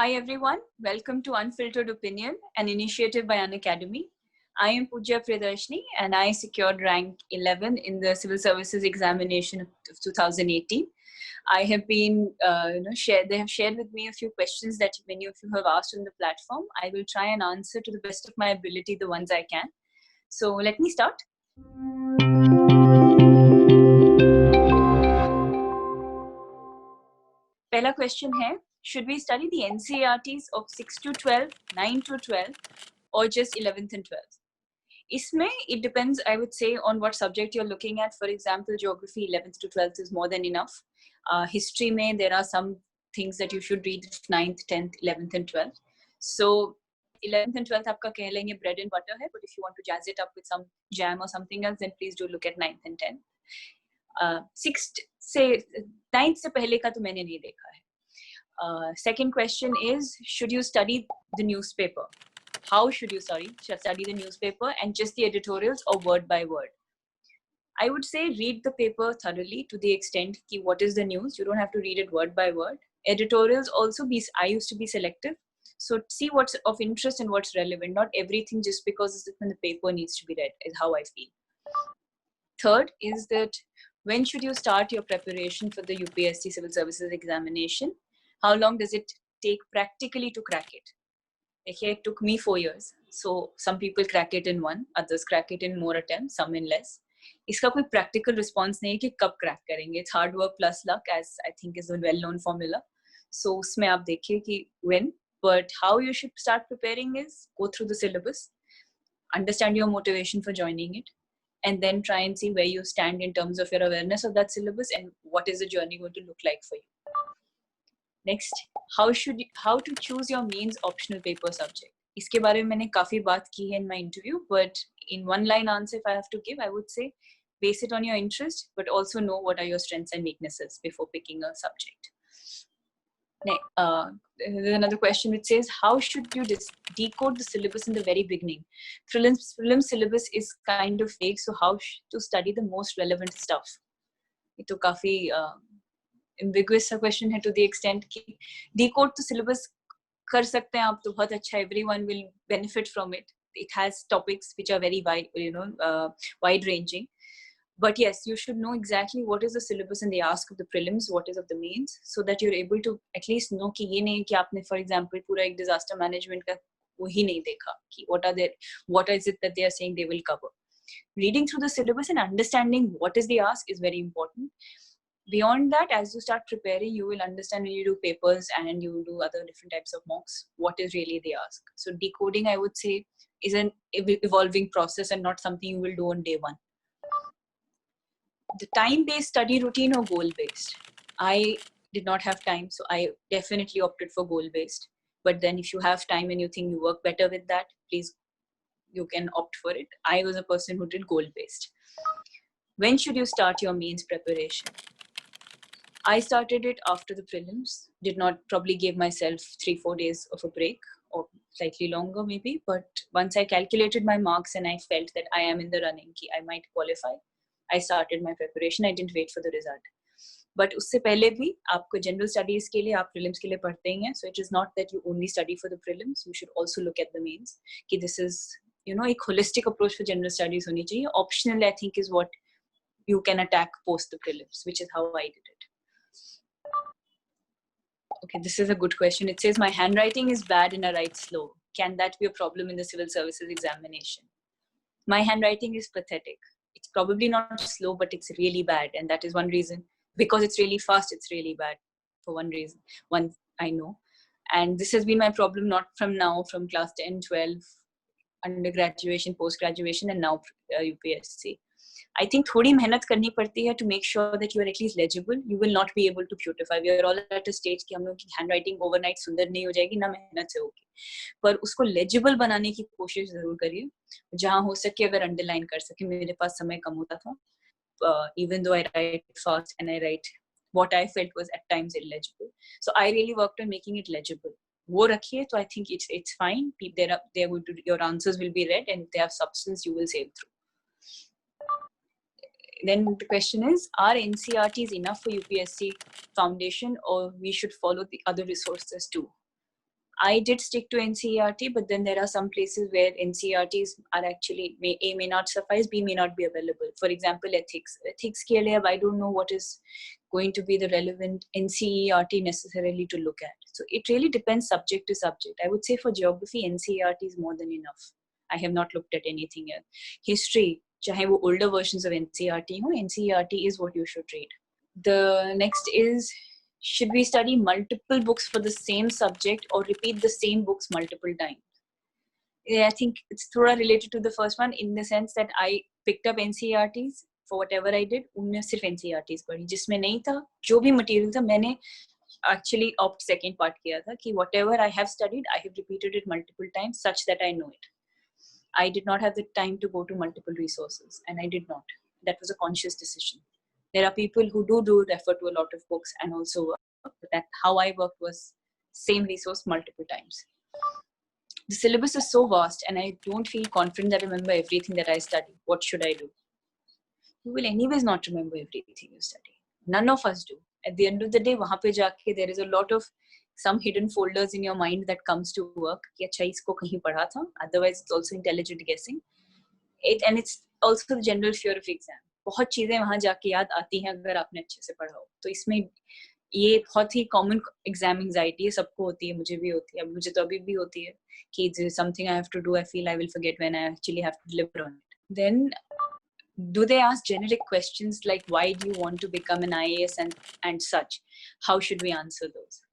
Hi everyone, welcome to Unfiltered Opinion, an initiative by Unacademy. I am Pujya Priyadarshini and I secured rank 11 in the Civil Services examination of 2018. I have been, they have shared with me a few questions that many of you have asked on the platform. I will try and answer to the best of my ability the ones I can. So let me start. पहला question है, should we study the NCERTs of 6 to 12, 9 to 12 or just 11th and 12th? Isme, it depends, I would say, on what subject you're looking at. For example, geography 11th to 12th is more than enough. History mein, there are some things that you should read 9th, 10th, 11th and 12th. So 11th and 12th aapka keh lenge bread and butter hai, but if you want to jazz it up with some jam or something else, then please do look at 9th and 10th. 6th से 9th से पहले का तो मैंने नहीं देखा है. Second question is, should you study the newspaper? How should you study the newspaper and just the editorials or word by word? I would say read the paper thoroughly to the extent ki what is the news. You don't have to read it word by word. Editorials also I used to be selective. So see what's of interest and what's relevant. Not everything just because it's in the paper needs to be read is how I feel. Third is that when should you start your preparation for the UPSC Civil Services examination? How long does it take practically to crack it? It took me 4 years. So some people crack it in 1, others crack it in more attempts, some in less. इसका कोई practical response नहीं है कि कब crack करेंगे. It's hard work plus luck, as I think is a well-known formula. So उसमें आप देखिए कि when, but how you should start preparing is go through the syllabus, understand your motivation for joining it, and then try and see where you stand in terms of your awareness of that syllabus and what is the journey going to look like for you. Next, how to choose your mains optional paper subject. इसके बारे में मैंने काफी बात की है in my interview, but in one line answer if I have to give, I would say base it on your interest, but also know what are your strengths and weaknesses before picking a subject. There's another question which says, how should you decode the syllabus in the very beginning? Prelim syllabus is kind of vague, so how to study the most relevant stuff? ये तो काफी ambiguous question है to the extent कि decode the syllabus कर सकते हैं आप तो बहुत अच्छा, everyone will benefit from it. It has topics which are very wide, wide ranging. But yes, you should know exactly what is the syllabus and the ask of the prelims, what is of the mains, so that you're able to at least know कि ये नहीं कि आपने for example पूरा एक disaster management का वही नहीं देखा कि what is it that they are saying they will cover. Reading through the syllabus and understanding what is the ask is very important. Beyond that, as you start preparing, you will understand when you do papers and you do other different types of mocks, what is really the ask. So decoding, I would say, is an evolving process and not something you will do on day one. The time-based study routine or goal-based? I did not have time, so I definitely opted for goal-based. But then if you have time and you think you work better with that, please, you can opt for it. I was a person who did goal-based. When should you start your mains preparation? I started it after the prelims. Did not probably give myself 3-4 days of a break, or slightly longer maybe. But once I calculated my marks and I felt that I am in the running, I might qualify, I started my preparation. I didn't wait for the result. But उससे पहले भी आपको general studies के लिए आप prelims के लिए पढ़ते ही हैं. So it is not that you only study for the prelims. You should also look at the mains. कि this is, एक holistic approach for general studies होनी चाहिए. Optional, I think, is what you can attack post the prelims, which is how I did it. Okay, this is a good question. It says, my handwriting is bad and I write slow. Can that be a problem in the civil services examination? My handwriting is pathetic. It's probably not slow, but it's really bad. And that is one reason. Because it's really fast, it's really bad. For one reason. One, I know. And this has been my problem, not from now, from class 10, 12, undergraduation, post-graduation, and now UPSC. I think थोड़ी मेहनत करनी पड़ती है to make sure that you are at least legible. You will not be able to beautify. We are all at a stage कि हम लोग की handwriting overnight सुंदर नहीं हो जाएगी, ना मेहनत से होगी. पर उसको legible बनाने की कोशिश जरूर करिए. जहाँ हो सके अगर underline कर सके. मेरे पास समय कम होता था. Even though I write fast and I write what I felt was at times illegible. So I really worked on making it legible. वो रखिए तो I think it's fine. Your answers will be read, and if they have substance, you will sail through. Then the question is, are NCERTs enough for UPSC foundation, or we should follow the other resources too? I did stick to NCERT, but then there are some places where NCERTs are actually A may not suffice, B may not be available. For example, ethics. Ethics ke liye, I don't know what is going to be the relevant NCERT necessarily to look at. So it really depends subject to subject. I would say for geography, NCERT is more than enough. I have not looked at anything else. History, chahe wo older versions of NCERT ho, NCERT is what you should read. The next is, should we study multiple books for the same subject or repeat the same books multiple times? Yeah, I think it's thoda related to the first one in the sense that I picked up NCERTs for whatever I did. उनमें सिर्फ NCERTs पढ़ी, जिसमें नहीं था, जो भी material था, मैंने actually opt second part किया था कि whatever I have studied, I have repeated it multiple times such that I know it. I did not have the time to go to multiple resources, and I did not. That was a conscious decision. There are people who do refer to a lot of books and also work, but that how I worked was same resource multiple times. The syllabus is so vast and I don't feel confident that I remember everything that I study. What should I do? You will anyways not remember everything you study. None of us do. At the end of the day, wahan pe jaake there is a lot of some hidden folders in your mind that comes to work. Ki acha isko kahin padha tha. Otherwise, it's also intelligent guessing. And it's also the general fear of exam. बहुत चीजें वहां जाके याद आती हैं अगर आपने अच्छे से पढ़ा हो. तो इसमें ये बहुत ही कॉमन एग्जाम एंजाइटी है, सबको होती है, मुझे भी होती है, अब मुझे तो अभी भी होती है कि something I have to do, I feel I will forget when I actually have to deliver on it. Then do they ask generic questions like why do you want to become an IAS and such? How should we answer those?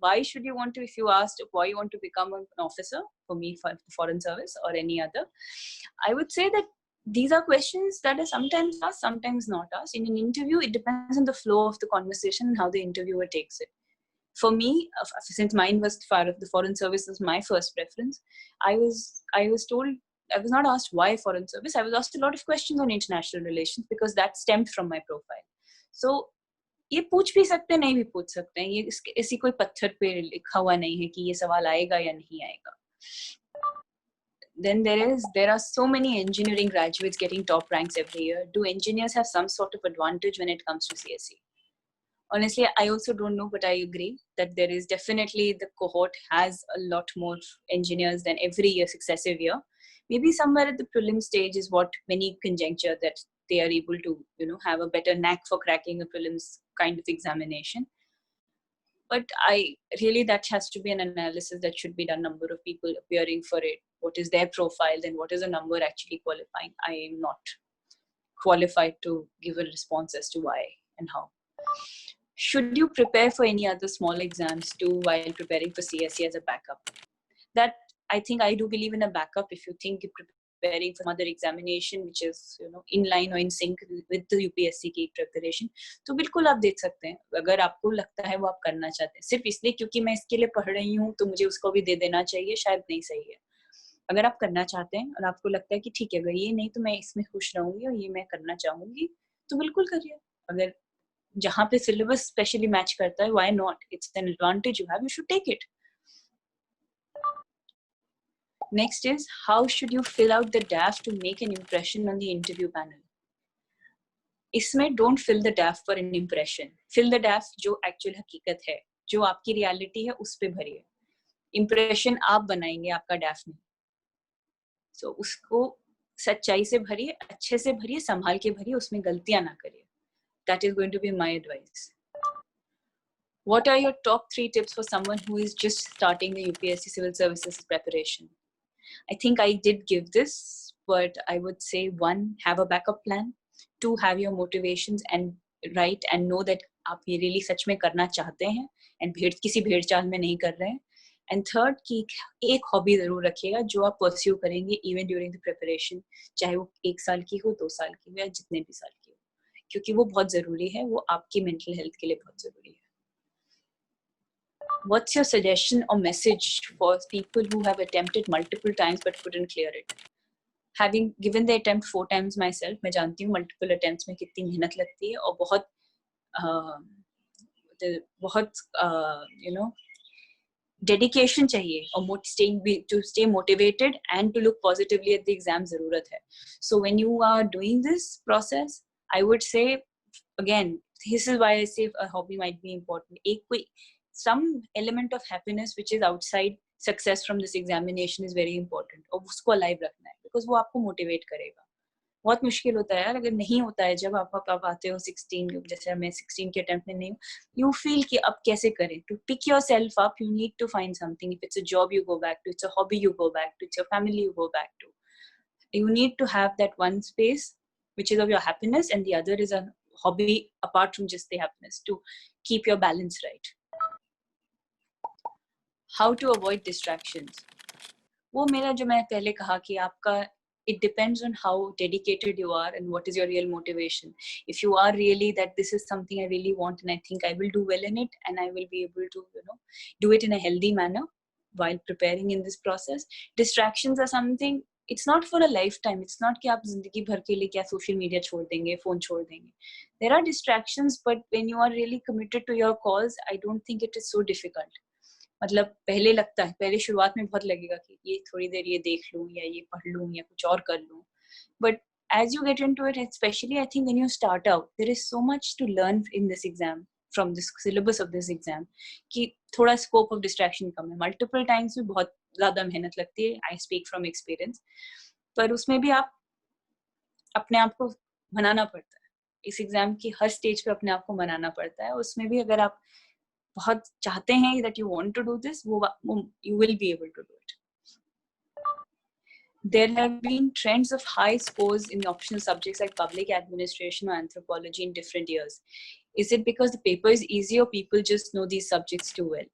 Why should you want to, if you asked why you want to become an officer, for me for the foreign service or any other, I would say that these are questions that are sometimes asked, sometimes not asked. In an interview, it depends on the flow of the conversation and how the interviewer takes it. For me, since mine was the foreign service was my first preference, I was told, I was not asked why foreign service. I was asked a lot of questions on international relations because that stemmed from my profile. So ये पूछ भी सकते हैं, नहीं भी पूछ सकते हैं. ये ऐसी कोई पत्थर पे लिखा हुआ नहीं है कि ये सवाल आएगा या नहीं आएगा. Then there are so many engineering graduates getting top ranks every year. Do engineers have some sort of advantage when it comes to CSE? Honestly, I also don't know, but I agree that there is definitely, the cohort has a lot more engineers than every year, successive year. Maybe somewhere at the prelim stage is what many conjecture that they are able to, have a better knack for cracking a prelims kind of examination. But that has to be an analysis that should be done. Number of people appearing for it. What is their profile? Then what is the number actually qualifying? I am not qualified to give a response as to why and how. Should you prepare for any other small exams too while preparing for CSE as a backup? That I think I do believe in a backup. If you think you're preparing for another examination which is in line or in sync with the UPSC की preparation, तो बिल्कुल आप देख सकते हैं. अगर आपको लगता है वो आप करना चाहते हैं सिर्फ इसलिए क्योंकि मैं इसके लिए पढ़ रही हूँ तो मुझे उसको भी दे देना चाहिए, शायद नहीं सही है. अगर आप करना चाहते हैं और आपको लगता है कि ठीक है, अगर ये नहीं तो मैं इसमें खुश रहूंगी और ये मैं करना चाहूंगी, तो बिल्कुल करिए. अगर जहाँ पे सिलेबस स्पेशली मैच करता है, why not? It's an advantage you have, you should take it. Next is, how should you fill out the DAF to make an impression on the interview panel? इसमें don't fill the DAF for an impression. Fill the DAF जो actual हकीकत है, जो आपकी reality है, उस पे भरिए. Impression आप बनाएंगे, आपका DAF नहीं. So उसको सच्चाई से भरिए, अच्छे से भरिए, संभाल के भरिए, उसमें गलतियां ना करिए. That is going to be my advice. What are your top 3 tips for someone who is just starting the UPSC Civil Services preparation? I think I did give this, but I would say 1, have a backup plan. 2, have your motivations and write and know that आप ये really सच में करना चाहते हैं and किसी भेड़ चाल में नहीं कर रहे हैं. And 3rd, कि एक हॉबी जरूर रखिएगा जो आप pursue करेंगे even during the preparation, चाहे वो 1 साल की हो, 2 साल की हो या जितने भी साल की हो, क्योंकि वो बहुत जरूरी है, वो आपकी mental health के लिए बहुत जरूरी है. What's your suggestion or message for people who have attempted multiple times but couldn't clear it? Having given the attempt 4 times myself, मैं जानती हूँ multiple attempts में कितनी मेहनत लगती है और बहुत dedication चाहिए और to stay motivated and to look positively at the exam ज़रूरत है. So when you are doing this process, I would say, again, this is why I say a hobby might be important. Some element of happiness which is outside success from this examination is very important, और उसको alive रखना है, because वो आपको motivate करेगा. बहुत मुश्किल होता है यार, अगर नहीं होता है, जब आप आते हो 16, जैसे मैं 16 के अटेम्प्ट में नहीं हूँ, you feel कि अब कैसे करें. To pick yourself up, you need to find something. If it's a job, you go back to. It's a hobby, you go back to. It's your family, you go back to. You need to have that one space, which is of your happiness, and the other is a hobby apart from just the happiness, to keep your balance right. How to avoid distractions. वो मेरा जो मैं पहले कहा कि आपका it depends on how dedicated you are and what is your real motivation. If you are really that this is something I really want and I think I will do well in it and I will be able to, do it in a healthy manner while preparing in this process. Distractions are something, it's not for a lifetime. It's not कि आप जिंदगी भर के लिए क्या social media छोड़ देंगे, phone छोड़ देंगे. There are distractions, but when you are really committed to your cause, I don't think it is so difficult. मतलब पहले लगता है, पहले शुरुआत में बहुत लगेगा कि ये थोड़ी देर ये देख लूं या ये पढ़ लूं या कुछ और कर लूं, but as you get into it, especially I think when you start out, there is so much to learn in this exam, from this syllabus of this exam, कि थोड़ा scope of distraction कम है. Multiple times में बहुत ज़्यादा मेहनत लगती है, I speak from experience, पर उसमें भी आप अपने आप को मनाना पड़ता है. इस एग्जाम की हर स्टेज पे अपने आप को मनाना पड़ता है. उसमें भी अगर आप बहुत चाहते हैं that you want to do this, you will be able to do it. There have been trends of high scores in optional subjects like public administration or anthropology in different years. Is it because the paper is easy or people just know these subjects too well?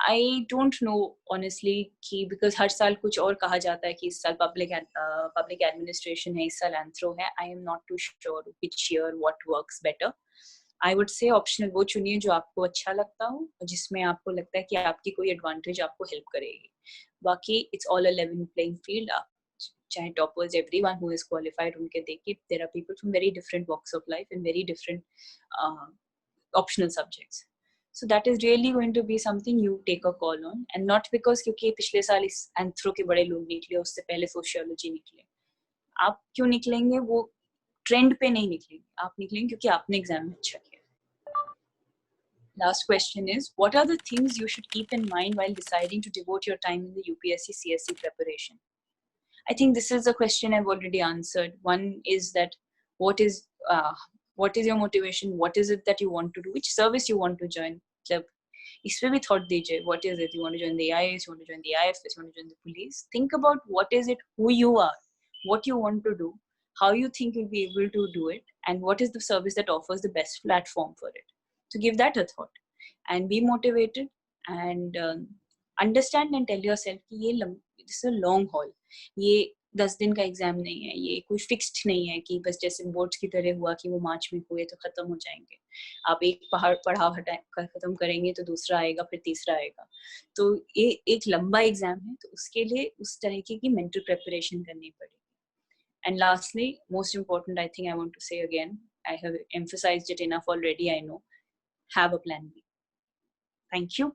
I don't know honestly कि because हर साल कुछ और कहा जाता है कि इस साल public administration है, इस साल anthro है. I am not too sure which year what works better. I would say optional वो चुनिए जो आपको अच्छा लगता हो, जिसमें आपको लगता है कि आपकी कोई advantage आपको help करेगी. बाकी it's all a level playing field. आप चाहे toppers, everyone who is qualified, उनके देखिए, there are people from very different walks of life and very different optional subjects. So that is really going to be something you take a call on, and not because क्योंकि पिछले साल इस anthro के बड़े लोग निकले, उससे पहले sociology निकले. आप क्यों निकलेंगे? वो ट्रेंड पे नहीं निकलेंगे, आप निकलेंगे क्योंकि आपने एग्जाम में अच्छा किया. Last question is, what are the things you should keep in mind while deciding to devote your time in the UPSC CSE preparation? I think this is a question I've already answered. One is that what is your motivation? What is it that you want to do? Which service you want to join? मतलब इसमें भी thought दीजिए. What is it? You want to join the AIS? You want to join the IFS? You want to join the police? Think about what is it, who you are, what you want to do, how you think you'll be able to do it, and what is the service that offers the best platform for it. So give that a thought and be motivated, and understand and tell yourself कि this is a long haul. ये 10 दिन का exam नहीं है, ये कोई fixed नहीं है कि बस जैसे बोर्ड्स की तरह हुआ कि वो मार्च में हुए तो खत्म हो जाएंगे. आप एक पढ़ाव खत्म करेंगे तो दूसरा आएगा, फिर तीसरा आएगा. तो ये एक लंबा एग्जाम है, तो उसके लिए उस तरीके की मेंटल प्रिपरेशन करनी पड़ेगी. And lastly, most important, I think I want to say again, I have emphasized it enough already, I know, have a plan B. Thank you.